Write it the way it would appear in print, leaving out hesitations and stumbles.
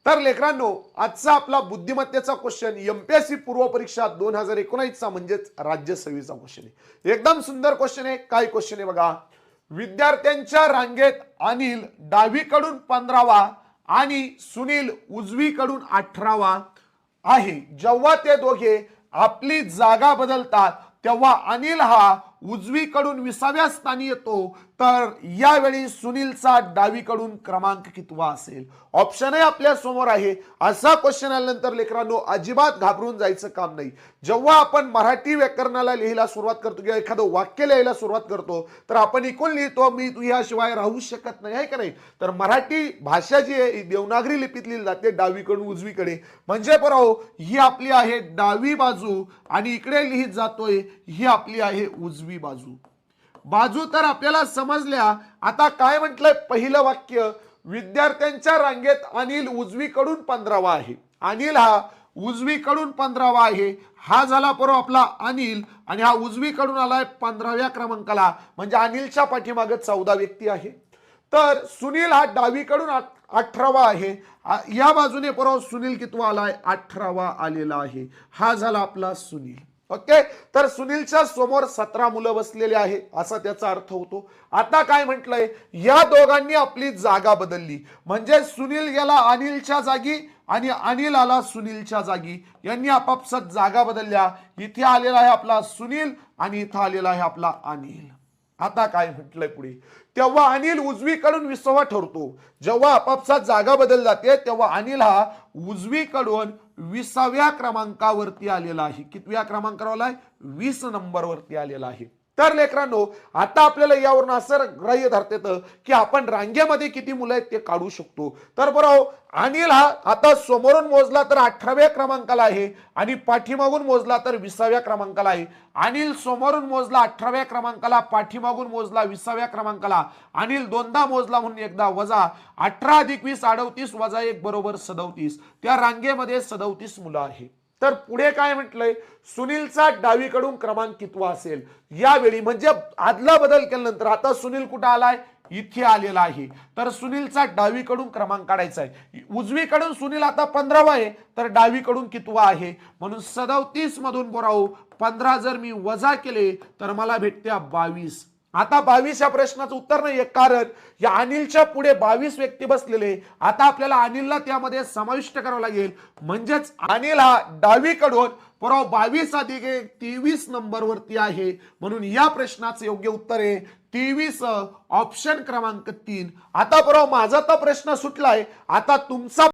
तर लेकरांनो, आजचा आपला बुद्धिमत्तेचा क्वेश्चन एमपीएससी पूर्व परीक्षा 2019चा म्हणजेच राज्यसेवेचा क्वेश्चन आहे। एकदम सुंदर क्वेश्चन आहे। काय क्वेश्चन आहे बघा, विद्यार्थ्यांच्या रांगेत अनिल डावीकडून 15वा आणि सुनील उजवीकडून 18वा आहे। जेव्हा ते दोघे आपली जागा बदलतात तेव्हा अनिल हा उजवीकडून 20व्या स्थानी येतो, तर यावेळी सुनीलचा डावीकडून क्रमांक कितवा असेल? ऑप्शन आहे आपल्या समोर आहे। असा क्वेश्चन आल्यानंतर लेकरांनो अजिबात घाबरून जायचं काम नाही। जेव्हा आपण मराठी व्याकरणाला लिहायला सुरुवात करतो किंवा एखादं वाक्य लिहायला सुरुवात करतो तर आपण इकून लिहितो मी तू याशिवाय राहू शकत नाही, आहे का नाही? तर मराठी भाषा जी आहे देवनागरी लिपीत लिहिली जाते डावीकडून उजवीकडे, म्हणजे बरोबर ही आपली आहे डावी बाजू आणि इकडे लिहित जातोय ही आपली आहे उजवी बाजू। बाजू तर आपल्याला समजल्या। आता काय म्हटलंय पहिलं वाक्य, विद्यार्थ्यांच्या रांगेत अनिल उजवीकडून 15वा आहे। अनिल हा उजवीकडून 15वा आहे। हा झाला बरोबर आपला अनिल आणि हा उजवीकडून आलाय 15व्या क्रमांकाला, म्हणजे अनिलच्या पाठीमागे 14 व्यक्ती आहे। तर सुनील हा डावीकडून 18वा आहे। या बाजूने बरोबर सुनील कितवा आलाय? 18वा आलेला आहे। हा झाला आपला सुनील। ओके, तर सुनीलच्या समोर 17 मुलं बसलेले आहे असा त्याचा अर्थ होतो। आता काय म्हटलंय, या दोघांनी आपली जागा बदलली, म्हणजे सुनील गेला अनिलच्या जागी आणि अनिल आला सुनीलच्या जागी। यांनी आपापसात जागा बदलल्या। इथे आलेला आहे आपला सुनील आणि इथे आलेला आहे आपला अनिल। आता काय म्हटलंय पुढे, तेव्हा अनिल उजवीकडून 20वा ठरतो। जेव्हा आपापसात जागा बदल जाते तेव्हा अनिल हा उजवीकडून 20व्या क्रमांकावरती आलेला आहे। कितव्या क्रमांकावर आलाय? 20 नंबरवरती आलेला आहे। तर लेकरांनो, आता आपल्याला यावरून असं ग्राह्य धरता येतं की आपण रांगेमध्ये किती मुलं आहेत ते काढू शकतो। तर बरोबर अनिल हा आता समोरून मोजला तर 18व्या क्रमांकाला आहे आणि पाठीमागून मोजला तर 20व्या क्रमांकाला आहे। अनिल समोरून मोजला 18व्या क्रमांकाला, पाठीमागून मोजला 20व्या क्रमांकाला। अनिल दोनदा मोजला म्हणून एकदा वजा 18 + 20 38 वजा 1 बरोबर 37। त्या रांगेमध्ये 37 मुलं आहे। तर पुढे काय म्हटलंय, सुनीलचा डावीकडून क्रमांक कितवा असेल? यावेळी म्हणजे आदला बदल केल्यानंतर आता सुनील कुठे आलाय? इथे आलेला आहे। तर सुनीलचा डावीकडून क्रमांक काढायचा आहे। उजवीकडून सुनील आता 15वा आहे, तर डावीकडून कितवा आहे? म्हणून 37 मधून बरोबर 15 जर मी वजा केले तर मला भेटते 22। आता 22 या प्रश्नाचं उत्तर नाहीये, कारण या अनिलच्या पुढे 22 व्यक्ती बसलेले। आता आपल्याला अनिलला त्यामध्ये समाविष्ट करावं लागेल, म्हणजेच अनिल हा डावीकडून बरोबर 22 अधिक 1 23 नंबरवरती आहे। म्हणून या प्रश्नाचं योग्य उत्तर आहे 23, ऑप्शन क्रमांक 3। आता बरोबर माझा तर प्रश्न सुटलाय। आता तुमचा